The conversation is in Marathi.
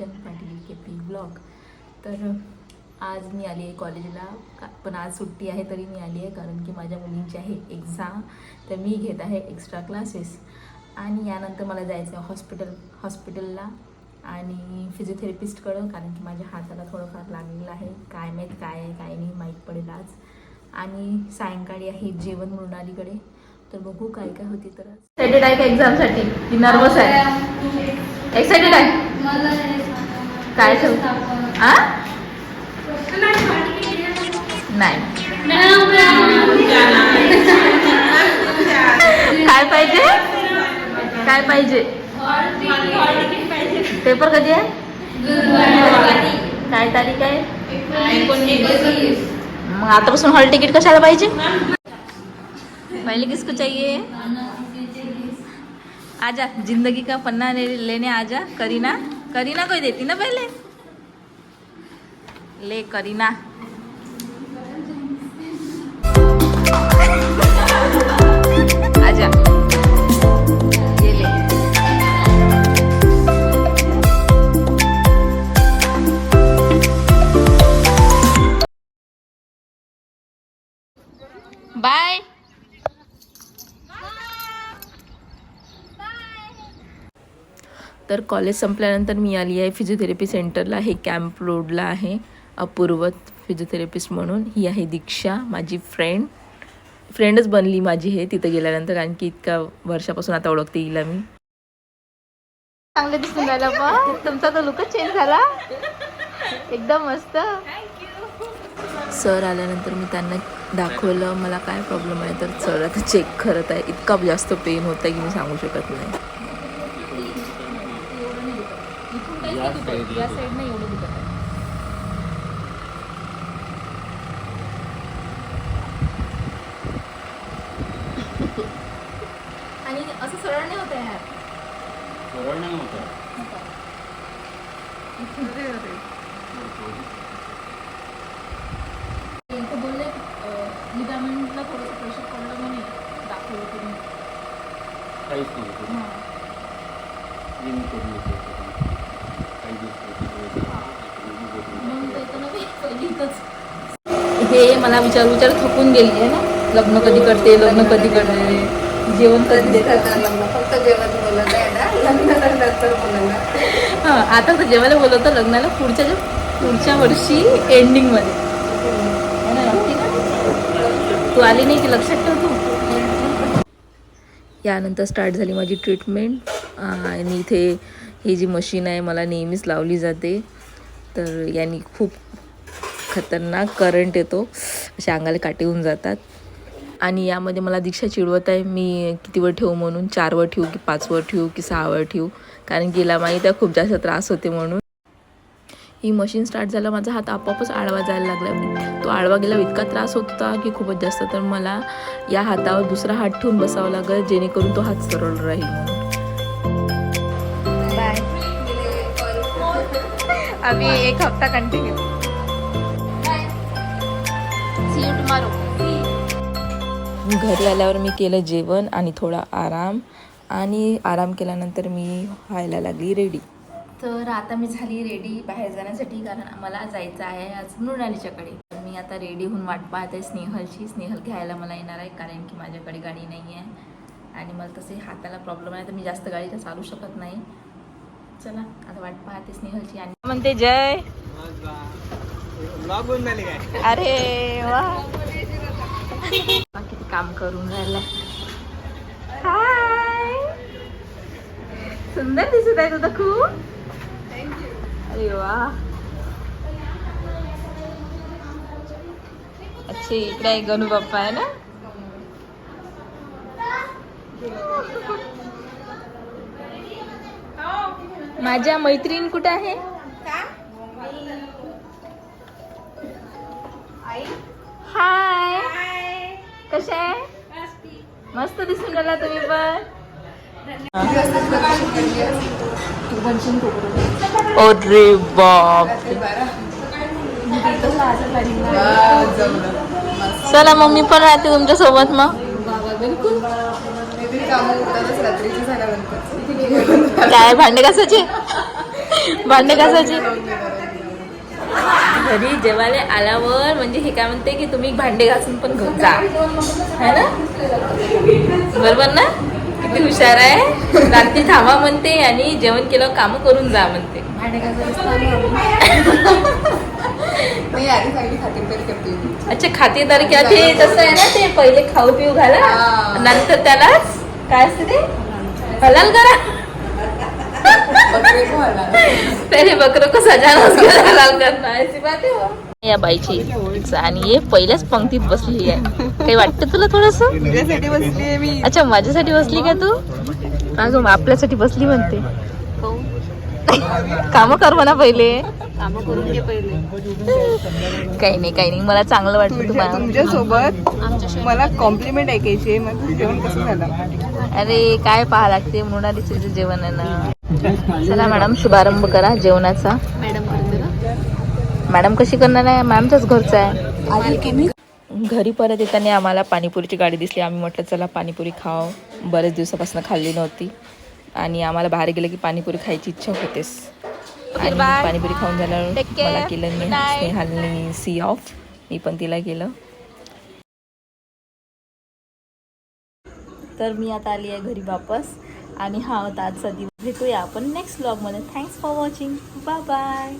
Kanchan Patil KP blog. तर आज मी आली आहे कॉलेजला, पण आज सुट्टी आहे तरी मी आली आहे कारण की माझ्या मुलींची आहे एक्झाम. तर मी घेत आहे एक्स्ट्रा क्लासेस आणि यानंतर मला जायचं आहे हॉस्पिटलला आणि फिजिओथेरपिस्टकडं, कारण की माझ्या हाताला थोडंफार लागलेलं आहे. काय माहीत काय आहे काय नाही माहीत पडेल आज. आणि सायंकाळी आहे जेवण मृणालीकडे. तर बघू काय काय होते. तर एक्साइटेड आहे का एक्झामसाठी की नर्वस आहे? एक्साइटेड आहे काय नाही काय पाहिजे काय पाहिजे? पेपर कधी आहे? काय तारीख आहे? मग आतापासून हॉल तिकीट कशाला पाहिजे? पहले किसको चाहिए? आजा, जिंदगी का पन्ना लेने आजा. करीना कोई देती ना पहले. ले करीना. आजा ये ले. बाय. तर कॉलेज संपल्यानंतर मी आली आहे फिजिओथेरपी सेंटरला. हे कॅम्प रोडला आहे. अपूर्व फिजिओथेरपिस्ट म्हणून. ही आहे दीक्षा, माझी फ्रेंडच बनली माझी हे तिथं गेल्यानंतर, कारण की इतका वर्षापासून आता ओळखते हिला मी. चांगले दिसून राहिला पण तुमचा तो लुकच चेंज झाला एकदम मस्त. सर आल्यानंतर मी त्यांना दाखवलं मला काय प्रॉब्लेम आहे. तर सर आता चेक करत आहे. इतका जास्त पेन होत आहे की मी सांगू शकत नाही. या साईडनं एवढं दुखत आहे. आणि असं सरळ नाही होत यार. सरळ नाही होत. इथं बोलले लिगामेंटला थोडंसं प्रेशर पडलं म्हणे. दाखवलं तुम्ही काहीच नाही. हे मला विचार थकून गेली आहे ना. लग्न कधी करते जेवण कधी देतात. फक्त जेवण बोलत आहे ना, लग्न नंतर बोलायला. हां, आता तर जेवायला बोलवतं लग्नाला पुढच्या वर्षी एंडिंगमध्ये. तू आली नाही की लक्षात ठेव तू. यानंतर स्टार्ट झाली माझी ट्रीटमेंट. आणि इथे ही जी मशीन आहे मला नेहमीच लावली जाते. तर यांनी खूप खतरनाक करंट येतो, अशा अंगाला काटे होऊन जातात. आणि यामध्ये मला दीक्षा चिडवत आहे मी कितीवर ठेवू म्हणून. 4वर ठेवू की 5वर ठेवू की 6वर ठेवू, कारण की हिला माहीत आहे खूप जास्त त्रास होते म्हणून. ही मशीन स्टार्ट झालं माझा हात आपोआपच आडवा जायला लागला. तो आडवा गेला इतका त्रास होत होता की खूपच जास्त. तर मला या हातावर दुसरा हात ठेवून बसावं लागेल जेणेकरून तो हात सरळ राहील म्हणून. बाय. अभी 1 हफ्ता कंटिन्यू. C you tomorrow. घरी आल्यावर मी केलं जेवण आणि थोडा आराम. आणि आराम केल्यानंतर मी व्हायला लागली रेडी. तर आता मी झाली रेडी बाहेर जाण्यासाठी, कारण मला जायचं आहे आज मृणालीच्याकडे. मी आता रेडी होऊन वाट पाहते स्नेहलची. स्नेहल घ्यायला मला येणार आहे कारण की माझ्याकडे गाडी नाही आहे आणि मला तसे हाताला प्रॉब्लेम आहे तर मी जास्त गाडी तर चालू शकत नाही. चला आता वाट पाहते स्नेहलची. आणि म्हणते जय. अरे वा, किती काम करून राहिला. हाय, सुंदर दिसत आहे तुझं खूप. अरे वा. अच्छे, इकडे एक गणू बाप्पा आहे ना. माझ्या मैत्रीण कुठे आहे? हाय, कशा आहे? मस्त दिसून राहिला तुम्ही पण. अरे बाप, चला मम्मी पण राहते तुमच्या सोबत. मग काय भांडे घासायचे? भांडे घासायची घरी जेवायला आल्यावर म्हणजे हे काय म्हणते की तुम्ही भांडे घासून पण घेऊन जा है ना बरोबर ना किती हुशार आहे रात्री थांबा म्हणते आणि जेवण केलं काम करून जा म्हणते भांडे घासायला नाही आधी चांगली खातिरदारी करते मी. अच्छा खातेदार किंवा ते तसं आहे ना ते पहिले खाऊ पिऊ घाला हा. नंतर त्यालाच काय असते ते हलाल करा बकरे को हलवा. पहिले बकरं को सजाना उसको हलाल करना ऐसी बात है वो. या बाईची आणि हे पहिल्याच पंक्तीत बसली आहे काही वाटतं तुला थोडस तुझ्यासाठी बसली मी. अच्छा माझ्यासाठी बसली का तू अगं आपल्यासाठी बसली म्हणते काम कर म्हणा पहिले काम करून घे पहिले. काही नाही मला चांगलं वाटतं तुम्हाला तुमच्या सोबत मला कॉम्प्लिमेंट ऐकायची माझं जेवण कसं झालं. अरे काय पाहा लागते मृणालीचं जेवण आहे ना चला मॅडम शुभारंभ करा जेवणाचा मॅडम करते ना. मॅडम कशी करणार आहे मॅमच्याच घरचं आहे घरी परत येताना आम्हाला पाणीपुरीची गाडी दिसली आम्ही म्हटलं चला पाणीपुरी खाव बरेच दिवसापासून खाल्ली नव्हती आणि आम्हाला बाहेर गेलं की पाणीपुरी खायची इच्छा होतेच आणि पाणीपुरी खाऊन झाल्यावर मला केलं स्नेहालनी सी ऑफ मी पण तिला केलं तर मी आता आली आहे घरी वापस आणि हा होता आजचा दिवस भेटूया आपण नेक्स्ट व्लॉगमध्ये thanks for watching bye bye